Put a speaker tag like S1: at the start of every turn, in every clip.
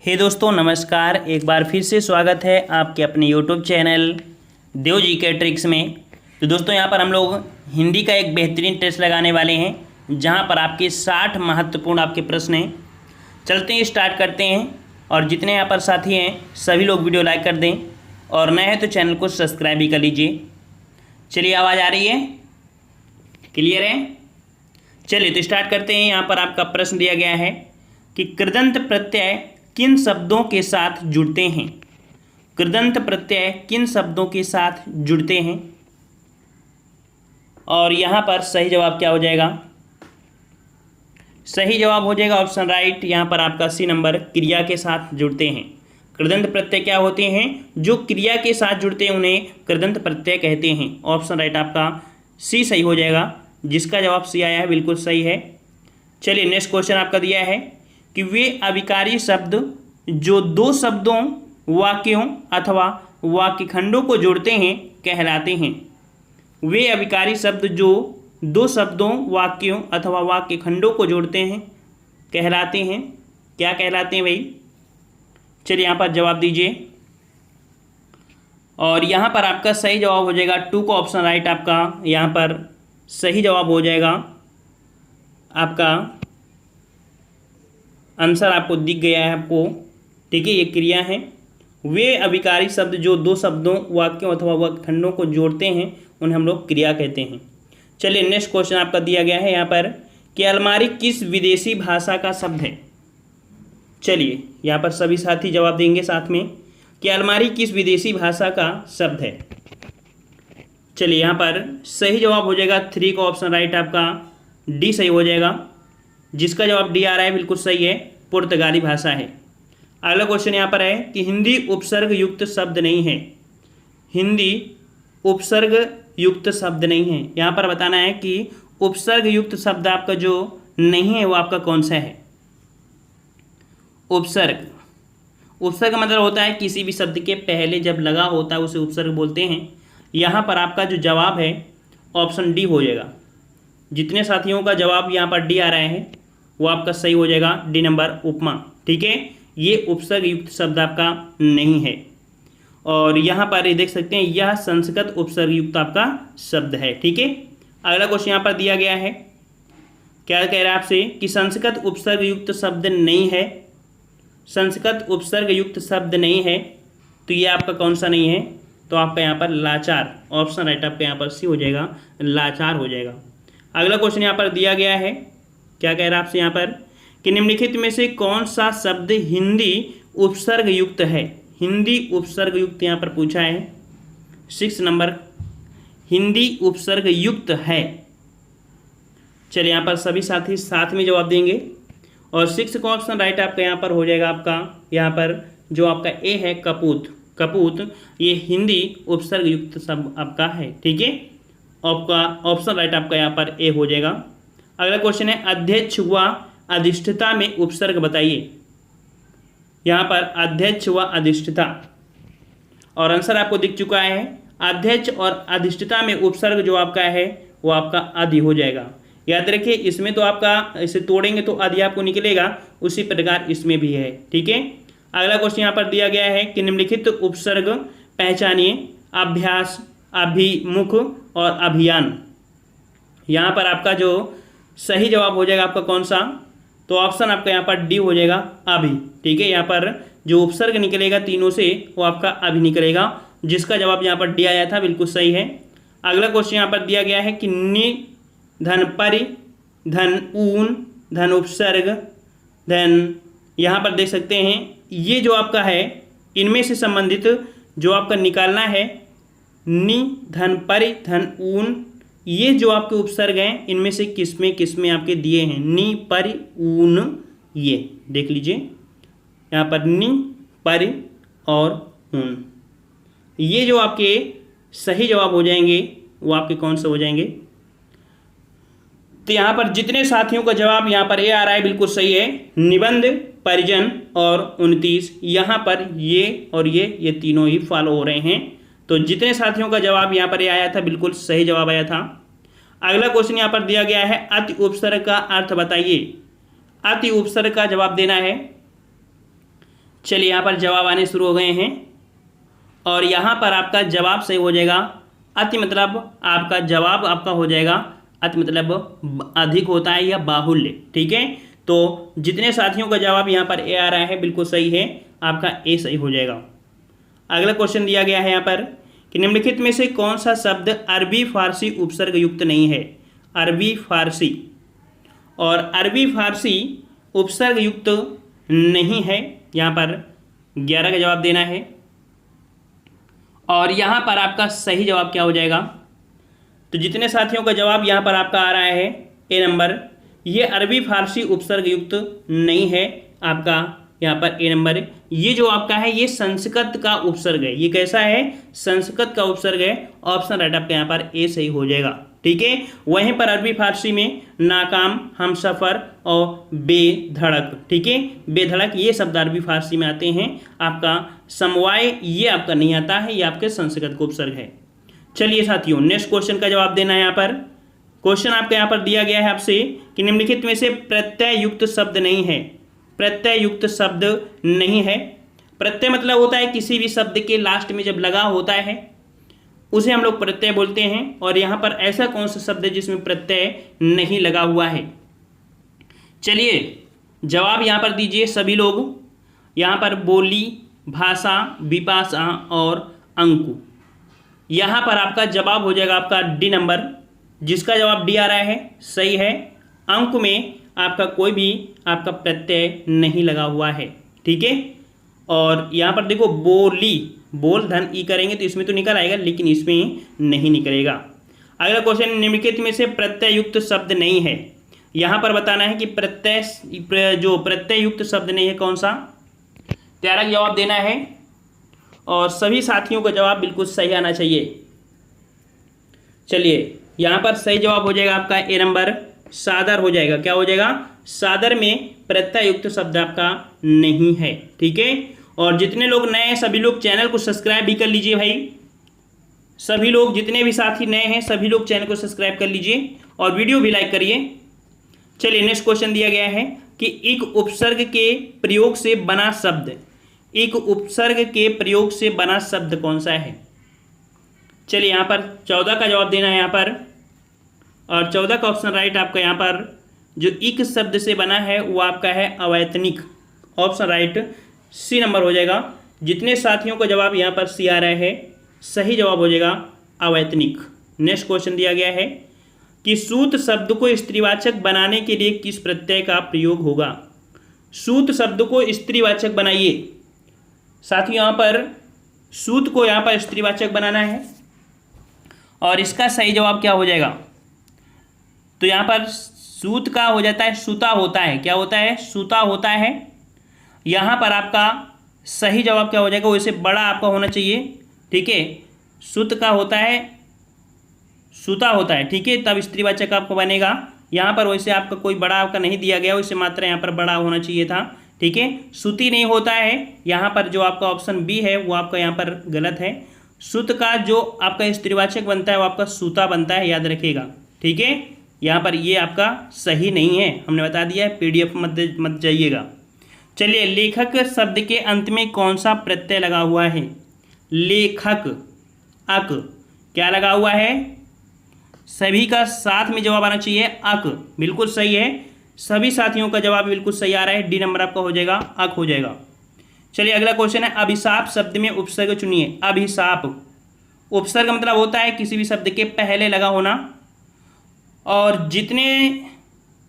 S1: हे दोस्तों नमस्कार। एक बार फिर से स्वागत है आपके अपने यूट्यूब चैनल देव जी के ट्रिक्स में। तो दोस्तों यहाँ पर हम लोग हिंदी का एक बेहतरीन टेस्ट लगाने वाले हैं जहाँ पर आपके 60 महत्वपूर्ण आपके प्रश्न हैं। चलते हैं, स्टार्ट करते हैं। और जितने यहाँ पर साथी हैं सभी लोग वीडियो लाइक कर दें और नए हैं तो चैनल को सब्सक्राइब भी कर लीजिए। चलिए, आवाज़ आ रही है? क्लियर है? चलिए तो स्टार्ट करते हैं। यहाँ पर आपका प्रश्न दिया गया है कि कृदंत प्रत्यय किन शब्दों के साथ जुड़ते हैं। कृदंत प्रत्यय किन शब्दों के साथ जुड़ते हैं? और यहाँ पर सही जवाब क्या हो जाएगा? सही जवाब हो जाएगा ऑप्शन राइट। यहाँ पर आपका सी नंबर, क्रिया के साथ जुड़ते हैं। कृदंत प्रत्यय क्या होते हैं? जो क्रिया के साथ जुड़ते हैं उन्हें कृदंत प्रत्यय कहते हैं। ऑप्शन राइट आपका सी सही हो जाएगा, जिसका जवाब सी आया है, बिल्कुल सही है। चलिए नेक्स्ट क्वेश्चन आपका दिया है कि वे अभिकारी शब्द जो दो शब्दों, वाक्यों अथवा वाक्य खंडों को जोड़ते हैं कहलाते हैं। वे अभिकारी शब्द जो दो शब्दों, वाक्यों अथवा वाक्य खंडों को जोड़ते हैं कहलाते हैं। क्या कहलाते हैं भाई? चलिए यहाँ पर जवाब दीजिए। और यहाँ पर आपका सही जवाब हो जाएगा 2 का ऑप्शन राइट। आपका यहाँ पर सही जवाब हो जाएगा। आपका आंसर आपको दिख गया है आपको, ठीक है। ये क्रिया है। वे अभिकारी शब्द जो दो शब्दों, वाक्यों अथवा वाक्य खंडों को जोड़ते हैं उन्हें हम लोग क्रिया कहते हैं। चलिए नेक्स्ट क्वेश्चन आपका दिया गया है यहाँ पर कि अलमारी किस विदेशी भाषा का शब्द है। चलिए यहाँ पर सभी साथी जवाब देंगे साथ में कि अलमारी किस विदेशी भाषा का शब्द है। चलिए यहाँ पर सही जवाब हो जाएगा 3 का ऑप्शन राइट। आपका डी सही हो जाएगा, जिसका जवाब डी आ रहा है, बिल्कुल सही है। पुर्तगाली भाषा है। अगला क्वेश्चन यहाँ पर है कि हिंदी उपसर्ग युक्त शब्द नहीं है। हिंदी उपसर्ग युक्त शब्द नहीं है। यहाँ पर बताना है कि उपसर्ग युक्त शब्द आपका जो नहीं है वो आपका कौन सा है। उपसर्ग, उपसर्ग मतलब होता है किसी भी शब्द के पहले जब लगा होता है उसे उपसर्ग बोलते हैं। यहाँ पर आपका जो जवाब है ऑप्शन डी हो जाएगा। जितने साथियों का जवाब यहाँ पर डी आ रहा है वो आपका सही हो जाएगा, डी नंबर, उपमा, ठीक है। ये उपसर्ग युक्त शब्द आपका नहीं है। और यहाँ पर ये देख सकते हैं यह संस्कृत उपसर्ग युक्त आपका शब्द है, ठीक है। अगला क्वेश्चन यहाँ पर दिया गया है, क्या कह रहा है आपसे कि संस्कृत उपसर्ग युक्त शब्द नहीं है। संस्कृत उपसर्ग युक्त शब्द नहीं है तो ये आपका कौन सा नहीं है? तो आपका यहाँ पर लाचार, ऑप्शन राइट आपका यहाँ पर सी हो जाएगा, लाचार हो जाएगा। अगला क्वेश्चन यहाँ पर दिया गया है, क्या कह रहा है आपसे यहाँ पर कि निम्नलिखित में से कौन सा शब्द हिंदी उपसर्ग युक्त है। हिंदी उपसर्ग युक्त यहाँ पर पूछा है। 6 नंबर, हिंदी उपसर्ग युक्त है। चलिए यहाँ पर सभी साथी साथ में जवाब देंगे और 6 का ऑप्शन राइट आपका यहाँ पर हो जाएगा। आपका यहाँ पर जो आपका ए है, कपूत, कपूत, ये हिंदी उपसर्ग युक्त शब्द आपका है, ठीक है। आपका ऑप्शन राइट आपका यहाँ पर ए हो जाएगा। अगला क्वेश्चन है अध्यक्ष व अधिष्ठता में उपसर्ग बताइए। यहाँ पर अध्यक्ष व अधिष्ठता, और आंसर आपको दिख चुका है। अध्यक्ष और अधिष्ठता में उपसर्ग जो आपका है वो आपका अधि हो जाएगा। याद रखिए, इसमें तो आपका इसे तोड़ेंगे तो अधि आपको निकलेगा, उसी प्रकार इसमें भी है, ठीक है। अगला क्वेश्चन यहाँ पर दिया गया है कि निम्नलिखित उपसर्ग पहचानिए। अभ्यास, अभिमुख और अभियान। यहाँ पर आपका जो सही जवाब हो जाएगा आपका कौन सा? तो ऑप्शन आपका यहाँ पर डी हो जाएगा, अभि, ठीक है। यहाँ पर जो उपसर्ग निकलेगा तीनों से वो आपका अभि निकलेगा, जिसका जवाब यहाँ पर डी आया था, बिल्कुल सही है। अगला क्वेश्चन यहाँ पर दिया गया है कि नि, धन परि, धन ऊन, धन उपसर्ग, धन, यहाँ पर देख सकते हैं ये जो आपका है इनमें से संबंधित जो आपका निकालना है, नि, धन परि, धन ऊन, ये जो आपके उपसर्ग हैं इनमें से किसमें आपके दिए हैं, नि, परि, ऊन, ये देख लीजिए यहाँ पर नि, परि और ऊन, ये जो आपके सही जवाब हो जाएंगे वो आपके कौन से हो जाएंगे? तो यहाँ पर जितने साथियों का जवाब यहाँ पर ए आ रहा है बिल्कुल सही है। निबंध, परिजन और 29, यहाँ पर ये और ये तीनों ही फॉलो हो रहे हैं। तो जितने साथियों का जवाब यहाँ पर ये आया था बिल्कुल सही जवाब आया था। अगला क्वेश्चन यहाँ पर दिया गया है अति उपसर्ग का अर्थ बताइए। अति उपसर्ग का जवाब देना है। चलिए यहाँ पर जवाब आने शुरू हो गए हैं और यहाँ पर आपका जवाब सही हो जाएगा अति, मतलब आपका जवाब आपका हो जाएगा अति, मतलब अधिक होता है या बाहुल्य। ठीक है, तो जितने साथियों का जवाब यहाँ पर ए आ रहा है बिल्कुल सही है, आपका ए सही हो जाएगा। अगला क्वेश्चन दिया गया है यहाँ पर कि निम्नलिखित में से कौन सा शब्द अरबी फारसी उपसर्ग युक्त नहीं है। अरबी फारसी, और अरबी फारसी उपसर्ग युक्त नहीं है, यहाँ पर 11 का जवाब देना है। और यहाँ पर आपका सही जवाब क्या हो जाएगा, तो जितने साथियों का जवाब यहाँ पर आपका आ रहा है ए नंबर, ये अरबी फारसी उपसर्ग युक्त नहीं है, आपका यहाँ पर ए नंबर है। ये जो आपका है ये संस्कृत का उपसर्ग है। ये कैसा है, संस्कृत का उपसर्ग है। ऑप्शन राइट आपका यहाँ पर ए सही हो जाएगा। ठीक है, वहीं पर अरबी फारसी में नाकाम, हमसफर और बेधड़क, ठीक है, बेधड़क ये शब्द अरबी फारसी में आते हैं। आपका समवाय ये आपका नहीं आता है, ये आपके संस्कृत का उपसर्ग है। चलिए साथियों, नेक्स्ट क्वेश्चन का जवाब देना है। यहाँ पर क्वेश्चन आपका यहाँ पर दिया गया है आपसे कि निम्नलिखित में से प्रत्यय युक्त शब्द नहीं है। प्रत्यय युक्त शब्द नहीं है। प्रत्यय मतलब होता है किसी भी शब्द के लास्ट में जब लगा होता है उसे हम लोग प्रत्यय बोलते हैं। और यहाँ पर ऐसा कौन सा शब्द है जिसमें प्रत्यय नहीं लगा हुआ है। चलिए जवाब यहाँ पर दीजिए सभी लोग। यहाँ पर बोली, भाषा, विपाशा और अंकु। यहाँ पर आपका जवाब हो जाएगा आपका डी नंबर, जिसका जवाब डी आ रहा है सही है। अंक में आपका कोई भी आपका प्रत्यय नहीं लगा हुआ है। ठीक है, और यहाँ पर देखो बोली, बोल धन ई करेंगे तो इसमें तो निकल आएगा, लेकिन इसमें नहीं निकलेगा। अगला क्वेश्चन, निम्नलिखित में से प्रत्यय युक्त शब्द नहीं है। यहाँ पर बताना है कि प्रत्यय जो प्रत्यय युक्त शब्द नहीं है कौन सा। त्यारा का जवाब देना है और सभी साथियों का जवाब बिल्कुल सही आना चाहिए। चलिए यहाँ पर सही जवाब हो जाएगा आपका ए नंबर, सादर हो जाएगा। क्या हो जाएगा, सादर में प्रत्यय युक्त शब्द आपका नहीं है। ठीक है, और जितने लोग नए हैं सभी लोग चैनल को सब्सक्राइब भी कर लीजिए भाई। सभी लोग जितने भी साथी नए हैं सभी लोग चैनल को सब्सक्राइब कर लीजिए और वीडियो भी लाइक करिए। चलिए नेक्स्ट क्वेश्चन दिया गया है कि एक उपसर्ग के प्रयोग से बना शब्द, एक उपसर्ग के प्रयोग से बना शब्द कौन सा है। चलिए यहाँ पर 14 का जवाब देना है यहाँ पर, और 14 का ऑप्शन राइट आपका यहाँ पर जो इक शब्द से बना है वो आपका है अवैतनिक। ऑप्शन राइट सी नंबर हो जाएगा। जितने साथियों का जवाब यहाँ पर सी आ रहा है सही जवाब हो जाएगा अवैतनिक। नेक्स्ट क्वेश्चन दिया गया है कि सूत शब्द को स्त्रीवाचक बनाने के लिए किस प्रत्यय का प्रयोग होगा। सूत शब्द को स्त्रीवाचक बनाइए साथियों, यहाँ पर सूत को यहाँ पर स्त्रीवाचक बनाना है और इसका सही जवाब क्या हो जाएगा, तो यहाँ पर सूत का हो जाता है सूता होता है। क्या होता है, सूता होता है। यहाँ पर आपका सही जवाब क्या हो जाएगा, वैसे बड़ा आपका होना चाहिए। ठीक है, सूत का होता है सूता होता है। ठीक है, तब स्त्रीवाचक आपको बनेगा। यहाँ पर वैसे आपका कोई बड़ा आपका नहीं दिया गया, वैसे मात्रा यहाँ पर बड़ा होना चाहिए था। ठीक है, सूती नहीं होता है। यहाँ पर जो आपका ऑप्शन बी है वो आपका यहाँ पर गलत है। सूत का जो आपका स्त्रीवाचक बनता है वो आपका सूता बनता है, याद रखिएगा। ठीक है, यहाँ पर ये आपका सही नहीं है, हमने बता दिया है। पीडीएफ मत जाइएगा। चलिए लेखक शब्द के अंत में कौन सा प्रत्यय लगा हुआ है। लेखक, अक, क्या लगा हुआ है, सभी का साथ में जवाब आना चाहिए अक। बिल्कुल सही है, सभी साथियों का जवाब बिल्कुल सही आ रहा है। डी नंबर आपका हो जाएगा, अक हो जाएगा। चलिए अगला क्वेश्चन है, अभिशाप शब्द में उपसर्ग चुनिए। अभिशाप, उपसर्ग मतलब होता है किसी भी शब्द के पहले लगा होना। और जितने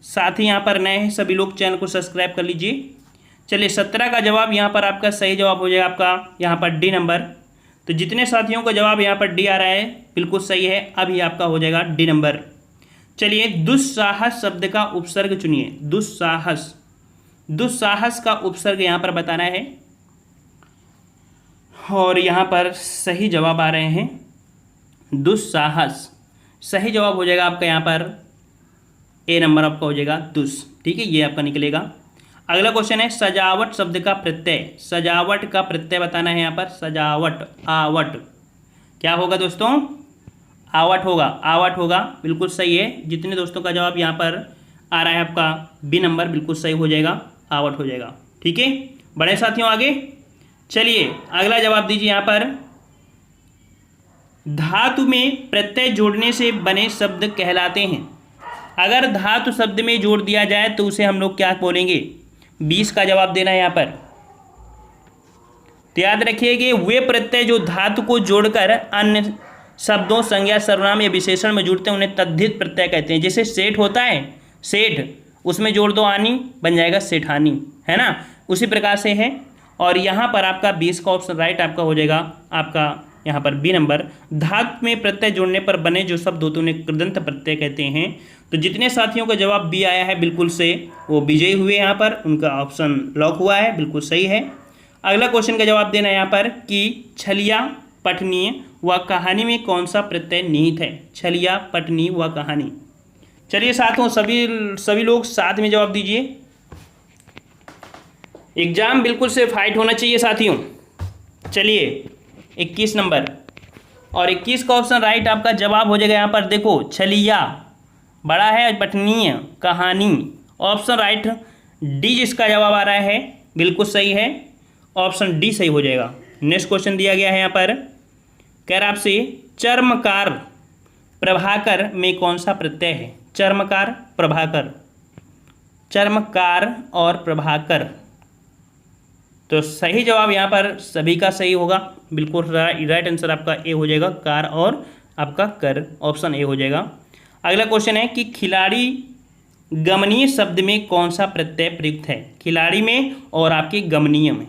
S1: साथी यहाँ पर नए हैं सभी लोग चैनल को सब्सक्राइब कर लीजिए। चलिए 17 का जवाब यहाँ पर आपका सही जवाब हो जाएगा आपका यहाँ पर डी नंबर। तो जितने साथियों का जवाब यहाँ पर डी आ रहा है बिल्कुल सही है, अभी आपका हो जाएगा डी नंबर। चलिए दुस्साहस शब्द का उपसर्ग चुनिए। दुस्साहस, दुस्साहस का उपसर्ग यहाँ पर बताना है और यहाँ पर सही जवाब आ रहे हैं दुस्साहस। सही जवाब हो जाएगा आपका यहाँ पर ए नंबर आपका हो जाएगा दुस। ठीक है, ये आपका निकलेगा। अगला क्वेश्चन है, सजावट शब्द का प्रत्यय। सजावट का प्रत्यय बताना है यहाँ पर। सजावट, आवट, क्या होगा दोस्तों, आवट होगा। आवट होगा, बिल्कुल सही है। जितने दोस्तों का जवाब यहाँ पर आ रहा है आपका बी नंबर बिल्कुल सही हो जाएगा, आवट हो जाएगा। ठीक है, बड़े साथियों आगे चलिए अगला जवाब दीजिए यहाँ पर, धातु में प्रत्यय जोड़ने से बने शब्द कहलाते हैं। अगर धातु शब्द में जोड़ दिया जाए तो उसे हम लोग क्या बोलेंगे? 20 का जवाब देना है यहाँ पर। तो याद रखिए कि वे प्रत्यय जो धातु को जोड़कर अन्य शब्दों, संज्ञा, सर्वनाम या विशेषण में जुड़ते हैं उन्हें तद्धित प्रत्यय कहते हैं। जैसे सेठ होता है, सेठ, उसमें जोड़ दो आनी, बन जाएगा सेठानी, है ना। उसी प्रकार से है। और यहाँ पर आपका 20 का ऑप्शन राइट आपका हो जाएगा, आपका यहाँ पर बी नंबर। धातु में प्रत्यय जोड़ने पर बने जो शब्द होते हैं उन्हें कृदंत प्रत्यय कहते हैं। तो जितने साथियों का जवाब बी आया है बिल्कुल से, वो विजयी हुए। यहाँ पर उनका ऑप्शन लॉक हुआ है, बिल्कुल सही है। अगला क्वेश्चन का जवाब देना है यहाँ पर कि छलिया, पठनीय व कहानी में कौन सा प्रत्यय निहित है? छलिया, पठनीय व कहानी। चलिए साथियों, सभी लोग साथ में जवाब दीजिए। एग्जाम बिल्कुल से फाइट होना चाहिए साथियों। चलिए 21 नंबर और 21 का ऑप्शन राइट आपका जवाब हो जाएगा यहाँ पर। देखो छलिया बड़ा है, पठनीय, कहानी, ऑप्शन राइट डी जिसका जवाब आ रहा है बिल्कुल सही है, ऑप्शन डी सही हो जाएगा। नेक्स्ट क्वेश्चन दिया गया है यहाँ पर, कह रहा आपसे चर्मकार, प्रभाकर में कौन सा प्रत्यय है? चर्मकार, प्रभाकर, चर्मकार और प्रभाकर। तो सही जवाब यहाँ पर सभी का सही होगा, बिल्कुल राइट आंसर आपका ए हो जाएगा, कार और आपका कर, ऑप्शन ए हो जाएगा। अगला क्वेश्चन है कि खिलाड़ी गमनीय शब्द में कौन सा प्रत्यय प्रयुक्त है? खिलाड़ी में और आपके गमनीय में।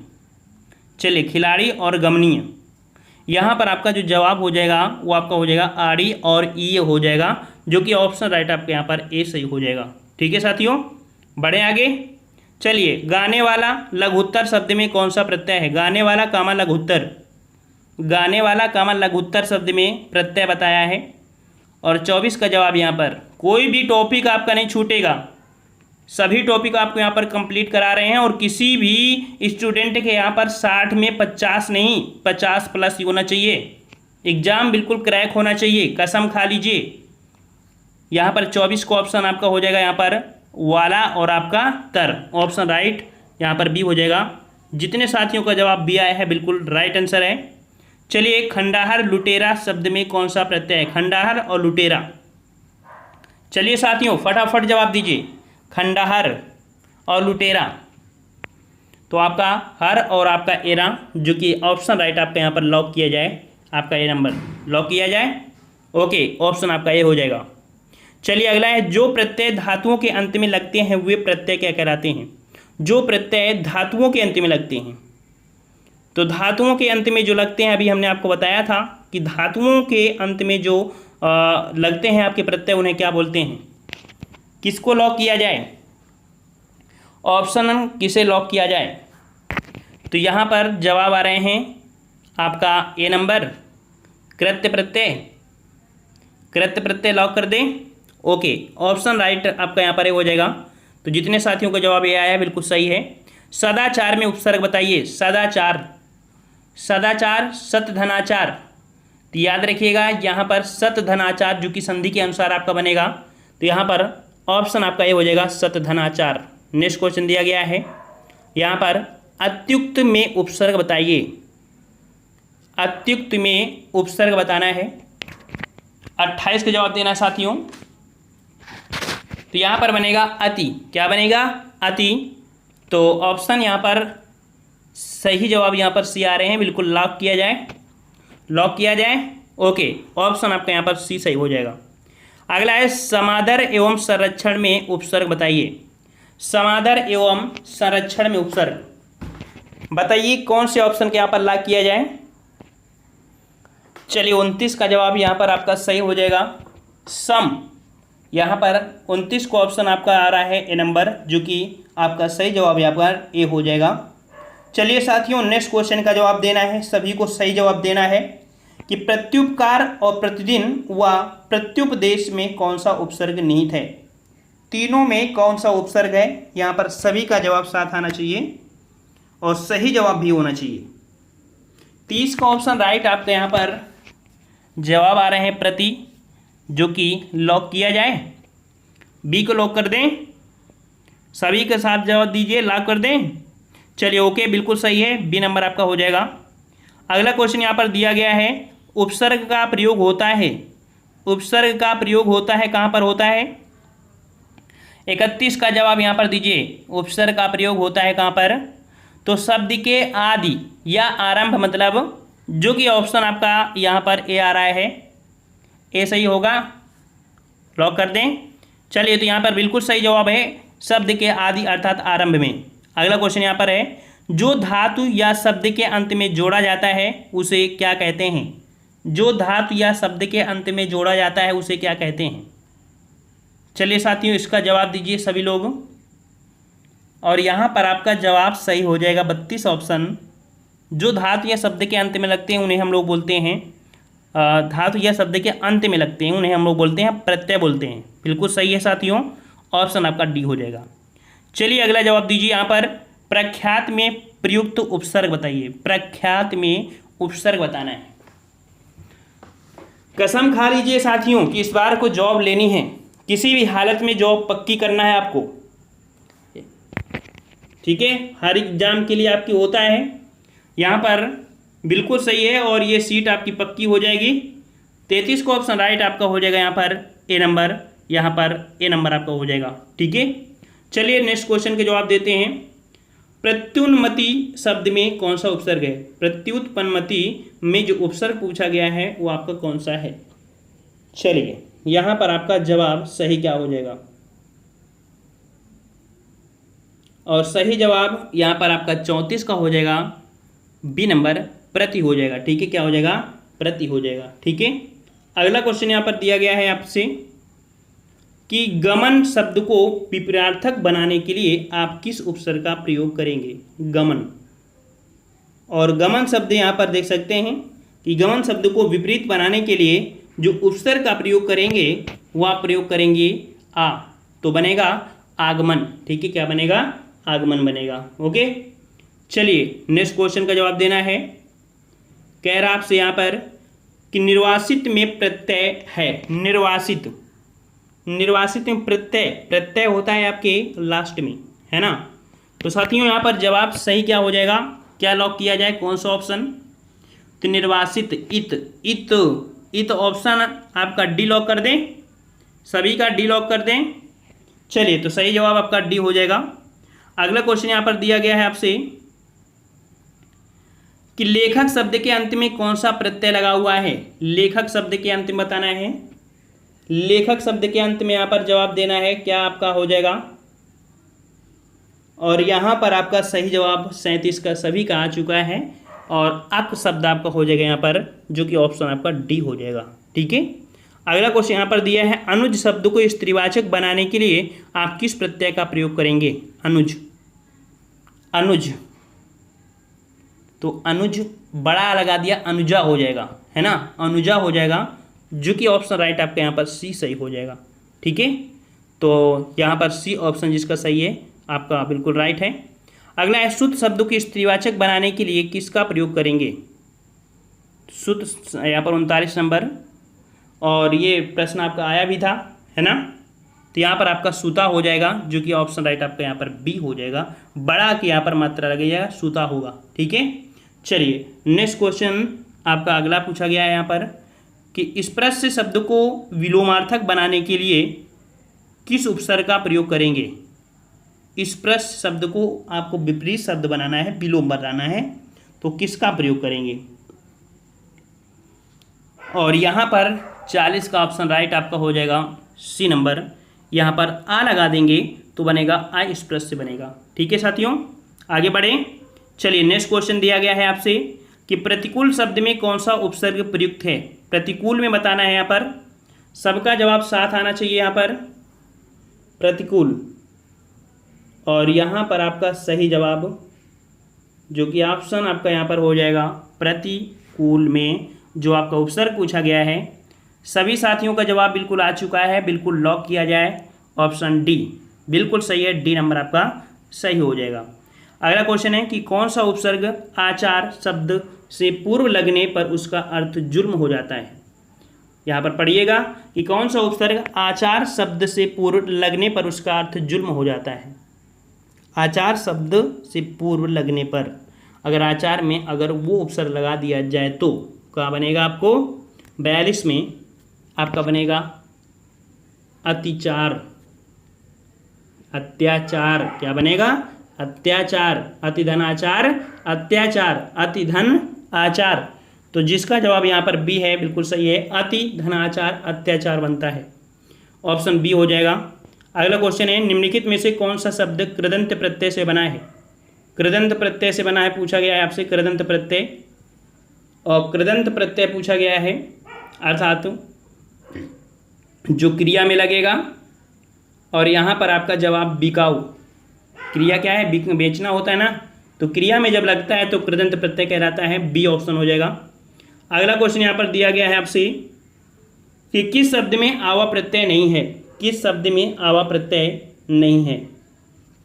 S1: चलिए खिलाड़ी और गमनीय, यहाँ पर आपका जो जवाब हो जाएगा वो आपका हो जाएगा आड़ी और ई हो जाएगा, जो कि ऑप्शन राइट आपके यहाँ पर ए सही हो जाएगा। ठीक है साथियों, बढ़े आगे। चलिए गाने वाला लघुत्तर शब्द में कौन सा प्रत्यय है? गाने वाला कामा लघुत्तर, गाने वाला कामा लघुत्तर शब्द में प्रत्यय बताया है। और 24 का जवाब यहाँ पर, कोई भी टॉपिक आपका नहीं छूटेगा, सभी टॉपिक आपको यहाँ पर कंप्लीट करा रहे हैं। और किसी भी स्टूडेंट के यहाँ पर 60 में 50 नहीं, 50 प्लस ही होना चाहिए। एग्जाम बिल्कुल क्रैक होना चाहिए, कसम खा लीजिए। यहाँ पर 24 का ऑप्शन आपका हो जाएगा यहाँ पर वाला और आपका तर, ऑप्शन राइट यहाँ पर बी हो जाएगा। जितने साथियों का जवाब बी आया है बिल्कुल राइट आंसर है। चलिए खंडाहर, लुटेरा शब्द में कौन सा प्रत्यय है? खंडाहर और लुटेरा। चलिए साथियों फटाफट जवाब दीजिए, खंडाहर और लुटेरा। तो आपका हर और आपका एरा, जो कि ऑप्शन राइट आपका यहाँ पर लॉक किया जाए, आपका ए नंबर लॉक किया जाए। ओके, ऑप्शन आपका ए हो जाएगा। चलिए अगला है, जो प्रत्यय धातुओं के अंत में लगते हैं वे प्रत्यय क्या कहलाते हैं? जो प्रत्यय धातुओं के अंत में लगते हैं, तो धातुओं के अंत में जो लगते हैं, अभी हमने आपको बताया था कि धातुओं के अंत में जो लगते हैं आपके प्रत्यय उन्हें क्या बोलते हैं? किसको लॉक किया जाए? ऑप्शन किसे लॉक किया जाए? तो यहाँ पर जवाब आ रहे हैं आपका ए नंबर, कृत्य प्रत्यय। कृत्य प्रत्यय लॉक कर दें। ओके, ऑप्शन राइट आपका यहाँ पर हो जाएगा। तो जितने साथियों का जवाब ये आया है बिल्कुल सही है। सदाचार में उपसर्ग बताइए। सदाचार, सदाचार, सत धनाचार। तो याद रखिएगा यहाँ पर सत धनाचार जो कि संधि के अनुसार आपका बनेगा, तो यहाँ पर ऑप्शन आपका ये हो जाएगा सत धनाचार। नेक्स्ट क्वेश्चन दिया गया है यहाँ पर, अत्युक्त में उपसर्ग बताइए। अत्युक्त में उपसर्ग बताना है। 28 का जवाब देना है साथियों। तो यहाँ पर बनेगा अति। क्या बनेगा? अति। तो ऑप्शन यहाँ पर सही जवाब यहाँ पर सी आ रहे हैं, बिल्कुल लॉक किया जाए, लॉक किया जाए। ओके, ऑप्शन आपका यहाँ पर सी सही हो जाएगा। अगला है, समादर एवं संरक्षण में उपसर्ग बताइए। समादर एवं संरक्षण में उपसर्ग बताइए, कौन से ऑप्शन के यहाँ पर लॉक किया जाए? चलिए 29 का जवाब यहाँ पर आपका सही हो जाएगा, सम। यहाँ पर 29 को ऑप्शन आपका आ रहा है ए नंबर, जो कि आपका सही जवाब यहाँ पर ए हो जाएगा। चलिए साथियों नेक्स्ट क्वेश्चन का जवाब देना है, सभी को सही जवाब देना है कि प्रत्युपकार और प्रतिदिन व प्रत्युपदेश में कौन सा उपसर्ग निहित है? तीनों में कौन सा उपसर्ग है? यहाँ पर सभी का जवाब साथ आना चाहिए और सही जवाब भी होना चाहिए। 30 का ऑप्शन राइट आपका यहाँ पर जवाब आ रहे हैं प्रति, जो कि लॉक किया जाए। बी को लॉक कर दें, सभी के साथ जवाब दीजिए, लॉक कर दें। चलिए ओके, बिल्कुल सही है, बी नंबर आपका हो जाएगा। अगला क्वेश्चन यहाँ पर दिया गया है, उपसर्ग का प्रयोग होता है, उपसर्ग का प्रयोग होता है कहाँ पर होता है? 31 का जवाब यहाँ पर दीजिए। उपसर्ग का प्रयोग होता है कहाँ पर? तो शब्द के आदि या आरंभ, मतलब जो कि ऑप्शन आपका यहाँ पर ए आ रहा है, ए सही होगा, लॉक कर दें। चलिए तो यहाँ पर बिल्कुल सही जवाब है शब्द के आदि अर्थात आरंभ में। अगला क्वेश्चन यहाँ पर है, जो धातु या शब्द के अंत में जोड़ा जाता है उसे क्या कहते हैं? जो धातु या शब्द के अंत में जोड़ा जाता है उसे क्या कहते हैं? चलिए साथियों इसका जवाब दीजिए सभी लोग, और यहाँ पर आपका जवाब सही हो जाएगा 32 ऑप्शन। जो धातु या शब्द के अंत में लगते हैं उन्हें हम लोग बोलते हैं, धातु या शब्द के अंत में लगते हैं उन्हें हम लोग बोलते हैं प्रत्यय बोलते हैं। बिल्कुल सही है साथियों, ऑप्शन आपका डी हो जाएगा। चलिए अगला जवाब दीजिए यहाँ पर, प्रख्यात में प्रयुक्त उपसर्ग बताइए। प्रख्यात में उपसर्ग बताना है। कसम खा लीजिए साथियों कि इस बार को जॉब लेनी है, किसी भी हालत में जॉब पक्की करना है आपको, ठीक है, हर एग्जाम के लिए आपकी होता है। यहाँ पर बिल्कुल सही है और ये सीट आपकी पक्की हो जाएगी। 33 का ऑप्शन राइट आपका हो जाएगा यहाँ पर ए नंबर, यहाँ पर ए नंबर आपका हो जाएगा, ठीक है। चलिए नेक्स्ट क्वेश्चन के जवाब देते हैं। प्रत्युन्मति शब्द में कौन सा उपसर्ग है? प्रत्युत्पन्नमति में जो उपसर्ग पूछा गया है वो आपका कौन सा है? चलिए यहाँ पर आपका जवाब सही क्या हो जाएगा? और सही जवाब यहाँ पर आपका 34 का हो जाएगा, बी नंबर प्रति हो जाएगा, ठीक है। क्या हो जाएगा? प्रति हो जाएगा, ठीक है। अगला क्वेश्चन यहाँ पर दिया गया है आपसे कि गमन शब्द को विपरीतार्थक बनाने के लिए आप किस उपसर्ग का प्रयोग करेंगे? गमन, और गमन शब्द यहाँ पर देख सकते हैं कि गमन शब्द को विपरीत बनाने के लिए जो उपसर्ग का प्रयोग करेंगे वो आप प्रयोग करेंगे आ, तो बनेगा आगमन, ठीक है। क्या बनेगा? आगमन बनेगा, ओके। चलिए नेक्स्ट क्वेश्चन का जवाब देना है। कह रहा आपसे यहाँ पर कि निर्वासित में प्रत्यय है। निर्वासित, निर्वासित में प्रत्यय, प्रत्यय होता है आपके लास्ट में, है ना। तो साथियों यहाँ पर जवाब सही क्या हो जाएगा? क्या लॉक किया जाए? कौन सा ऑप्शन? तो निर्वासित, इत, इत, इत ऑप्शन आपका डी लॉक कर दें, सभी का डी लॉक कर दें। चलिए तो सही जवाब आपका डी हो जाएगा। अगला क्वेश्चन यहाँ पर दिया गया है आपसे कि लेखक शब्द के अंत में कौन सा प्रत्यय लगा हुआ है? लेखक शब्द के अंत में बताना है। लेखक शब्द के अंत में यहाँ पर जवाब देना है, क्या आपका हो जाएगा? और यहाँ पर आपका सही जवाब 37 का सभी का आ चुका है, और अक शब्द आपका हो जाएगा यहाँ पर, जो कि ऑप्शन आपका डी हो जाएगा, ठीक है। अगला क्वेश्चन यहाँ पर दिया है, अनुज शब्द को स्त्रीवाचक बनाने के लिए आप किस प्रत्यय का प्रयोग करेंगे? अनुज, अनुज, तो अनुज बड़ा लगा दिया, अनुजा हो जाएगा, है ना, अनुजा हो जाएगा, जो कि ऑप्शन राइट आपका यहाँ पर सी सही हो जाएगा, ठीक है। तो यहाँ पर सी ऑप्शन जिसका सही है आपका बिल्कुल राइट है। अगला है, शुद्ध शब्द को स्त्रीवाचक बनाने के लिए किसका प्रयोग करेंगे? शुद्ध, यहाँ पर 39 नंबर, और ये प्रश्न आपका आया भी था, है ना। तो यहाँ पर आपका सूता हो जाएगा, जो कि ऑप्शन राइट आपका यहाँ पर बी हो जाएगा। बड़ा की यहाँ पर मात्रा लगेगा, सूता होगा, ठीक है। चलिए नेक्स्ट क्वेश्चन आपका अगला पूछा गया है यहाँ पर कि स्पर्श शब्द को विलोमार्थक बनाने के लिए किस उपसर्ग का प्रयोग करेंगे? स्पर्श शब्द को आपको विपरीत शब्द बनाना है, विलोम बनाना है, तो किसका प्रयोग करेंगे? और यहाँ पर 40 का ऑप्शन राइट आपका हो जाएगा सी नंबर। यहाँ पर आ लगा देंगे तो बनेगा आ स्पर्श से बनेगा, ठीक है साथियों। आगे बढ़ें। चलिए नेक्स्ट क्वेश्चन दिया गया है आपसे कि प्रतिकूल शब्द में कौन सा उपसर्ग प्रयुक्त है? प्रतिकूल में बताना है यहाँ पर, सबका जवाब साथ आना चाहिए यहाँ पर, प्रतिकूल, और यहाँ पर आपका सही जवाब जो कि ऑप्शन आपका यहाँ पर हो जाएगा प्रतिकूल में जो आपका उपसर्ग पूछा गया है। सभी साथियों का जवाब बिल्कुल आ चुका है, बिल्कुल लॉक किया जाए, ऑप्शन डी बिल्कुल सही है, डी नंबर आपका सही हो जाएगा। अगला क्वेश्चन है कि कौन सा उपसर्ग आचार शब्द से पूर्व लगने पर उसका अर्थ जुर्म हो जाता है? यहाँ पर पढ़िएगा कि कौन सा उपसर्ग आचार शब्द से पूर्व लगने पर उसका अर्थ जुर्म हो जाता है। आचार शब्द से पूर्व लगने पर, अगर आचार में अगर वो उपसर्ग लगा दिया जाए तो क्या बनेगा आपको 42 में आपका बनेगा अतिचार, अत्याचार। क्या बनेगा? अत्याचार। अतिधन आचार, अत्याचार, अतिधन आचार। तो जिसका जवाब यहाँ पर बी है, बिल्कुल सही है, अति धनाचार अत्याचार बनता है। ऑप्शन बी हो जाएगा। अगला क्वेश्चन है, निम्नलिखित में से कौन सा शब्द कृदंत प्रत्यय से बना है? कृदंत प्रत्यय से बना है, पूछा गया है आपसे कृदंत प्रत्यय। और कृदंत प्रत्यय पूछा गया है अर्थात जो क्रिया में लगेगा, और यहाँ पर आपका जवाब बिकाऊ। क्रिया क्या है? बेचना होता है ना, तो क्रिया में जब लगता है तो कृदंत प्रत्यय कहलाता है। बी ऑप्शन हो जाएगा। अगला क्वेश्चन यहाँ पर दिया गया है आपसे कि किस शब्द में आवा प्रत्यय नहीं है? किस शब्द में आवा प्रत्यय नहीं है?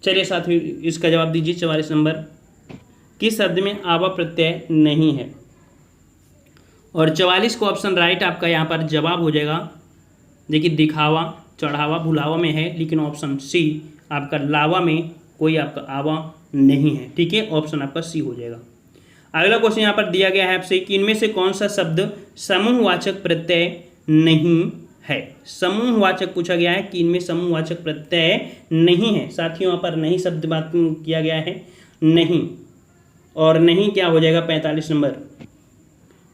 S1: चलिए साथियों इसका जवाब दीजिए। 44 नंबर, किस शब्द में आवा प्रत्यय नहीं है? और 44 को ऑप्शन राइट आपका यहाँ पर जवाब हो जाएगा। देखिए दिखावा, चढ़ावा, भुलावा में है, लेकिन ऑप्शन सी आपका लावा में कोई आपका आवा नहीं है। ठीक है, ऑप्शन आपका सी हो जाएगा। अगला क्वेश्चन यहाँ पर दिया गया है आपसे कि इनमें से कौन सा शब्द समूहवाचक प्रत्यय नहीं है? समूहवाचक पूछा गया है कि इनमें समूहवाचक प्रत्यय नहीं है। साथियों यहाँ पर नहीं शब्द बात किया गया है, नहीं। और नहीं क्या हो जाएगा? 45 नंबर।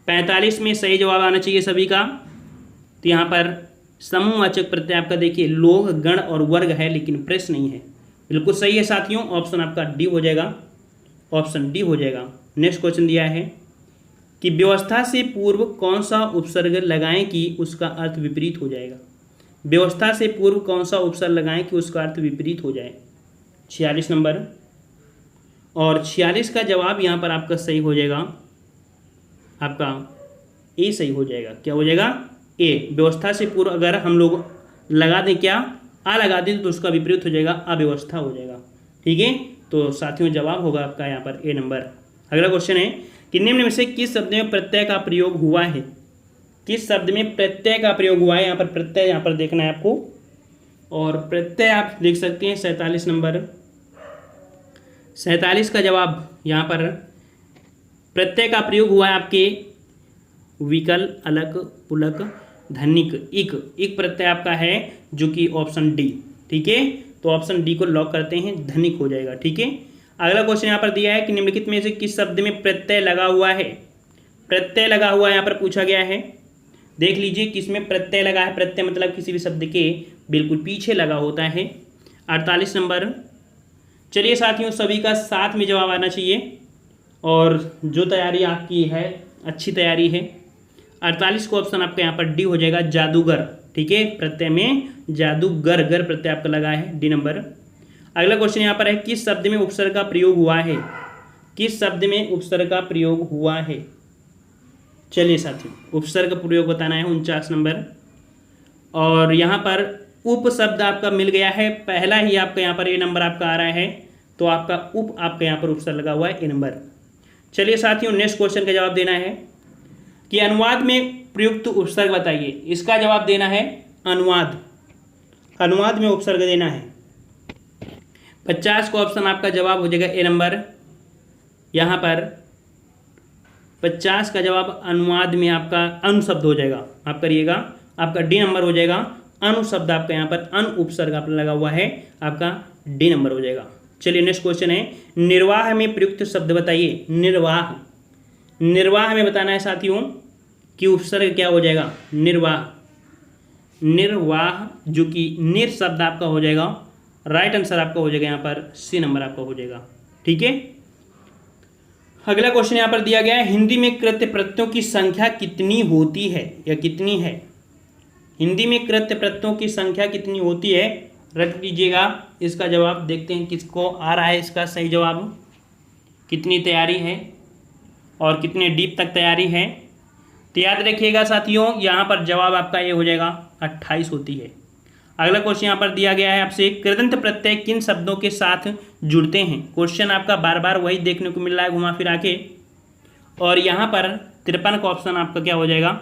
S1: 45 में सही जवाब आना चाहिए सभी का। तो यहाँ पर समूहवाचक प्रत्यय आपका देखिए लोग, गण और वर्ग है, लेकिन प्रेस नहीं है। बिल्कुल सही है साथियों, ऑप्शन आपका डी हो जाएगा। ऑप्शन डी हो जाएगा। नेक्स्ट क्वेश्चन दिया है कि व्यवस्था से पूर्व कौन सा उपसर्ग लगाएं कि उसका अर्थ विपरीत हो जाएगा? व्यवस्था से पूर्व कौन सा उपसर्ग लगाएं कि उसका अर्थ विपरीत हो जाए? 46 नंबर। और 46 का जवाब यहाँ पर आपका सही हो जाएगा, आपका ए सही हो जाएगा। क्या हो जाएगा? ए। व्यवस्था से पूर्व अगर हम लोग लगा दें, क्या आ लगा दें, तो उसका विपरीत हो जाएगा, अव्यवस्था हो जाएगा। ठीक है, तो साथियों जवाब होगा आपका यहाँ पर ए नंबर। अगला क्वेश्चन है कि निम्न में से किस शब्द में प्रत्यय का प्रयोग हुआ है? किस शब्द में प्रत्यय का प्रयोग हुआ है? यहाँ पर प्रत्यय यहाँ पर देखना है आपको, और प्रत्यय आप देख सकते हैं 47 नंबर। 47 का जवाब यहाँ पर प्रत्यय का प्रयोग हुआ है आपके विकल, अलक, पुलक, धनिक, इक प्रत्यय आपका है, जो कि ऑप्शन डी। ठीक है, तो ऑप्शन डी को लॉक करते हैं, धनिक हो जाएगा। ठीक है, अगला क्वेश्चन यहाँ पर दिया है कि निम्नलिखित में से किस शब्द में प्रत्यय लगा हुआ है? प्रत्यय लगा हुआ यहाँ पर पूछा गया है। देख लीजिए किसमें प्रत्यय लगा है। प्रत्यय मतलब किसी भी शब्द के बिल्कुल पीछे लगा होता है। 48 नंबर। चलिए साथियों सभी का साथ में जवाब आना चाहिए, और जो तैयारी आपकी है अच्छी तैयारी है। 48 को ऑप्शन आपका यहाँ पर डी हो जाएगा, जादूगर। ठीक है, प्रत्यय में जादूगर, गर प्रत्यय आपका लगा है, डी नंबर। अगला क्वेश्चन यहाँ पर है किस शब्द में उपसर्ग का प्रयोग हुआ है? किस शब्द में उपसर्ग का प्रयोग हुआ है? चलिए साथियों उपसर्ग का प्रयोग बताना है। 49 नंबर। और यहाँ पर उप शब्द आपका मिल गया है, पहला ही आपका यहाँ पर ए नंबर आपका आ रहा है, तो आपका उप आपका यहाँ पर उपसर्ग लगा हुआ है, ए नंबर। चलिए साथियों नेक्स्ट क्वेश्चन का जवाब देना है कि अनुवाद में प्रयुक्त उपसर्ग बताइए। इसका जवाब देना है अनुवाद। अनुवाद में उपसर्ग देना है। 50 को ऑप्शन आपका जवाब हो जाएगा ए नंबर। यहाँ पर 50 का जवाब अनुवाद में आपका अनुशब्द हो जाएगा। आप करिएगा, आपका डी नंबर हो जाएगा। अनुशब्द आपका यहाँ पर अन उपसर्ग आपका लगा हुआ है, आपका डी नंबर हो जाएगा। चलिए नेक्स्ट क्वेश्चन है निर्वाह में प्रयुक्त शब्द बताइए। निर्वाह, निर्वाह में बताना है साथियों कि उपसर्ग क्या हो जाएगा? निर्वाह। निर्वाह जो कि निर शब्द आपका हो जाएगा, राइट आंसर आपका हो जाएगा यहाँ पर सी नंबर आपका हो जाएगा। ठीक है, अगला क्वेश्चन यहाँ पर दिया गया है हिंदी में कृत्य प्रत्ययों की संख्या कितनी होती है या कितनी है? हिंदी में कृत्य प्रत्ययों की संख्या कितनी होती है? रख लीजिएगा। इसका जवाब देखते हैं किसको आ रहा है इसका सही जवाब, कितनी तैयारी है और कितने डीप तक तैयारी है। तो याद रखिएगा साथियों यहाँ पर जवाब आपका ये हो जाएगा 28 होती है। अगला क्वेश्चन यहाँ पर दिया गया है आपसे कृदंत प्रत्यय किन शब्दों के साथ जुड़ते हैं? क्वेश्चन आपका बार बार वही देखने को मिल रहा है घुमा फिरा के, और यहाँ पर 53 का ऑप्शन आपका क्या हो जाएगा?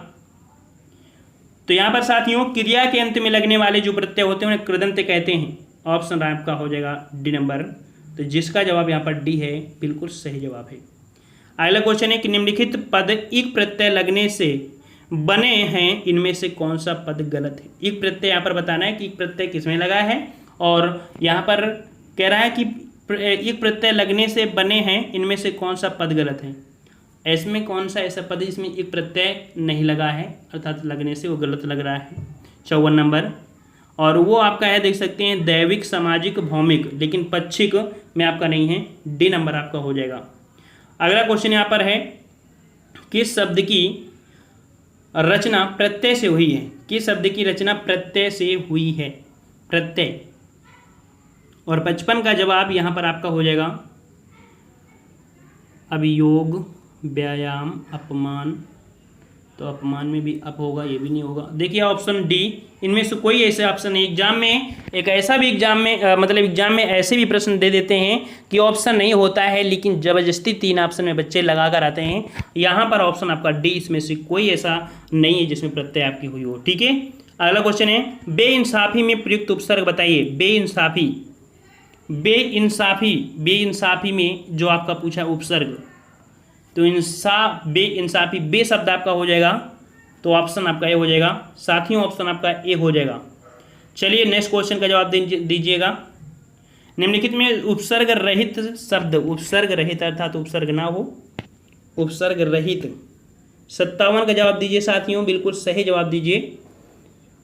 S1: तो यहाँ पर साथियों क्रिया के अंत में लगने वाले जो प्रत्यय होते हैं उन्हें कृदंत कहते हैं। ऑप्शन आपका हो जाएगा डी नंबर। तो तो जिसका जवाब यहाँ पर डी है, बिल्कुल सही जवाब है। अगला क्वेश्चन है कि निम्नलिखित पद इक प्रत्यय लगने से बने हैं, इनमें से कौन सा पद गलत है। इक प्रत्यय यहाँ पर बताना है कि इक प्रत्यय किसमें लगा है, और यहाँ पर कह रहा है कि इक प्रत्यय लगने से बने हैं, इनमें से कौन सा पद गलत है। इसमें कौन सा ऐसा पद जिसमें इक प्रत्यय नहीं लगा है, अर्थात लगने से वो गलत लग रहा है। 54 नंबर, और वो आपका है, देख सकते हैं, दैविक, सामाजिक, भौमिक, लेकिन पक्षिक में आपका नहीं है, डी नंबर आपका हो जाएगा। अगला क्वेश्चन यहाँ पर है, किस शब्द की रचना प्रत्यय से हुई है। किस शब्द की रचना प्रत्यय से हुई है, प्रत्यय। और 55 का जवाब यहाँ पर आपका हो जाएगा अभियोग, व्यायाम, अपमान। तो अपमान में भी अप होगा, ये भी नहीं होगा। देखिए ऑप्शन डी, इनमें से कोई ऐसे ऑप्शन नहीं। एग्जाम में एक ऐसा भी एग्जाम में मतलब एग्जाम में ऐसे भी प्रश्न दे देते हैं कि ऑप्शन नहीं होता है, लेकिन ज़बरदस्ती 3 ऑप्शन में बच्चे लगा कर आते हैं। यहाँ पर ऑप्शन आपका डी, इसमें से कोई ऐसा नहीं है जिसमें प्रत्यय आपकी हुई हो। ठीक है, अगला क्वेश्चन है, बेइंसाफी में प्रयुक्त उपसर्ग बताइए। बेइंसाफी, बेइंसाफी, बेइंसाफी में जो आपका पूछा उपसर्ग, तो बेइंसाफी, बे शब्द आपका हो जाएगा, तो ऑप्शन आपका ए हो जाएगा। साथियों ऑप्शन आपका ए हो जाएगा। चलिए नेक्स्ट क्वेश्चन का जवाब दीजिएगा। निम्नलिखित में उपसर्ग रहित शब्द, उपसर्ग रहित अर्थात उपसर्ग ना हो, उपसर्ग रहित। 57 का जवाब दीजिए साथियों, बिल्कुल सही जवाब दीजिए।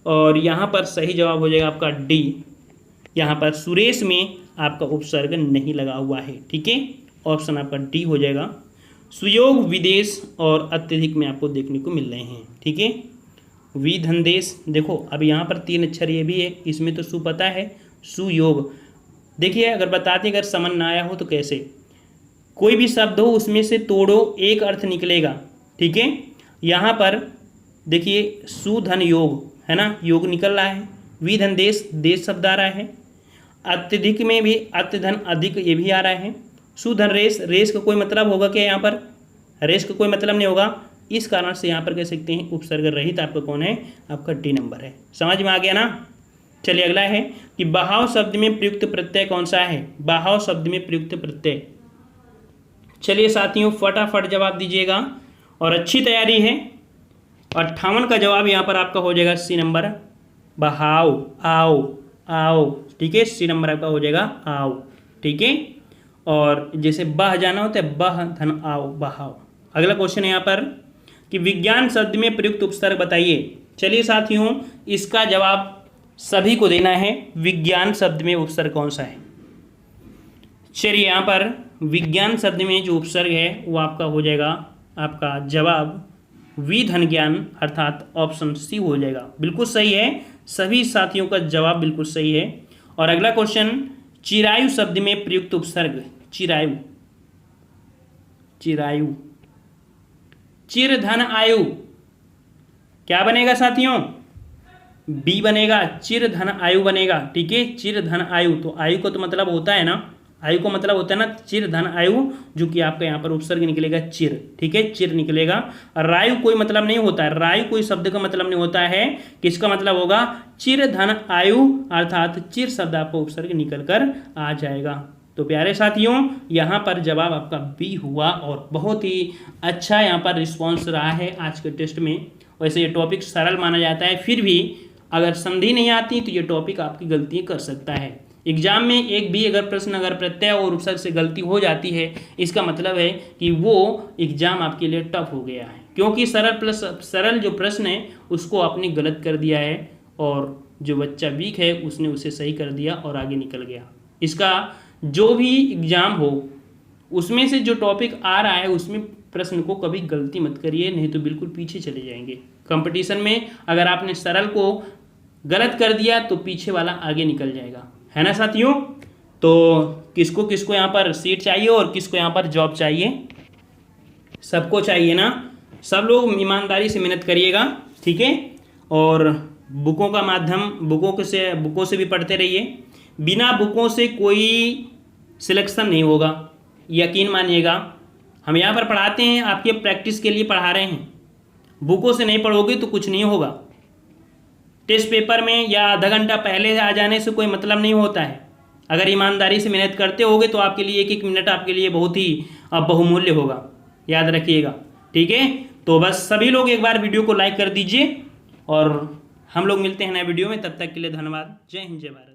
S1: और यहाँ पर सही जवाब हो जाएगा आपका डी। यहाँ पर सुरेश में आपका उपसर्ग नहीं लगा हुआ है। ठीक है, ऑप्शन आपका डी हो जाएगा। सुयोग, विदेश और अत्यधिक में आपको देखने को मिल रहे हैं। ठीक है, विधनदेश, देखो अब यहाँ पर 3 अक्षर ये भी है, इसमें तो सु पता है, सुयोग। देखिए अगर बताते अगर समझ ना आया हो तो कैसे, कोई भी शब्द हो उसमें से तोड़ो, एक अर्थ निकलेगा। ठीक है, यहाँ पर देखिए सुधन योग है ना, योग निकल रहा है। विधनदेश, देश शब्द आ रहा है। अत्यधिक में भी अत्यधन, अधिक, ये भी आ रहा है। सुधन रेस, रेस का कोई मतलब होगा क्या, यहाँ पर रेस का कोई मतलब नहीं होगा। इस कारण से यहाँ पर कह सकते हैं उपसर्ग रहित आपका कौन है, आपका डी नंबर है। समझ में आ गया ना। चलिए अगला है कि बहाव शब्द में प्रयुक्त प्रत्यय कौन सा है। बहाव शब्द में प्रयुक्त प्रत्यय, चलिए साथियों फटाफट जवाब दीजिएगा और अच्छी तैयारी है। 58 का जवाब यहाँ पर आपका हो जाएगा सी नंबर, बहाव, आओ, आओ। ठीक है, सी नंबर आपका हो जाएगा आओ। ठीक है, और जैसे बह जाना होता है, बह धन आओ, बहाव। अगला क्वेश्चन है यहाँ पर कि विज्ञान शब्द में प्रयुक्त उपसर्ग बताइए। चलिए साथियों इसका जवाब सभी को देना है, विज्ञान शब्द में उपसर्ग कौन सा है। चलिए यहाँ पर विज्ञान शब्द में जो उपसर्ग है वो आपका हो जाएगा, आपका जवाब विधन ज्ञान अर्थात ऑप्शन सी हो जाएगा। बिल्कुल सही है, सभी साथियों का जवाब बिल्कुल सही है। और अगला क्वेश्चन, चिरायु शब्द में प्रयुक्त उपसर्ग। चिरायु, चिरायु, चिर धन आयु, क्या बनेगा साथियों, बी बनेगा, चिर धन आयु बनेगा। ठीक है, चिर धन आयु, तो आयु को तो मतलब होता है ना, आयु को मतलब होता है ना चिर धन आयु, जो कि आपका यहाँ पर उपसर्ग निकलेगा चिर। ठीक है, चिर निकलेगा। रायु कोई मतलब नहीं होता है, रायु कोई शब्द का मतलब नहीं होता है, किसका मतलब होगा, चिर धन आयु, अर्थात चिर शब्द आपको उपसर्ग निकल कर आ जाएगा। तो प्यारे साथियों यहाँ पर जवाब आपका बी हुआ और बहुत ही अच्छा यहाँ पर रिस्पॉन्स रहा है आज के टेस्ट में। वैसे ये टॉपिक सरल माना जाता है, फिर भी अगर संधि नहीं आती तो ये टॉपिक आपकी गलती कर सकता है। एग्जाम में एक भी अगर प्रश्न अगर प्रत्यय और उपसर्ग से गलती हो जाती है, इसका मतलब है कि वो एग्जाम आपके लिए टफ हो गया है, क्योंकि सरल जो प्रश्न है उसको आपने गलत कर दिया है और जो बच्चा वीक है उसने उसे सही कर दिया और आगे निकल गया। इसका जो भी एग्जाम हो उसमें से जो टॉपिक आ रहा है उसमें प्रश्न को कभी गलती मत करिए, नहीं तो बिल्कुल पीछे चले जाएंगे कंपटीशन में। अगर आपने सरल को गलत कर दिया तो पीछे वाला आगे निकल जाएगा, है ना साथियों। तो किसको किसको यहाँ पर सीट चाहिए और किसको यहाँ पर जॉब चाहिए, सबको चाहिए ना। सब लोग ईमानदारी से मेहनत करिएगा, ठीक है। और बुकों का माध्यम, बुकों से भी पढ़ते रहिए। बिना बुकों से कोई सिलेक्शन नहीं होगा, यकीन मानिएगा। हम यहाँ पर पढ़ाते हैं, आपके प्रैक्टिस के लिए पढ़ा रहे हैं। बुकों से नहीं पढ़ोगे तो कुछ नहीं होगा। टेस्ट पेपर में या आधा घंटा पहले आ जाने से कोई मतलब नहीं होता है। अगर ईमानदारी से मेहनत करते होगे तो आपके लिए एक एक मिनट आपके लिए बहुत ही बहुमूल्य होगा, याद रखिएगा। ठीक है, तो बस सभी लोग एक बार वीडियो को लाइक कर दीजिए और हम लोग मिलते हैं नए वीडियो में। तब तक के लिए धन्यवाद। जय हिंद, जय भारत।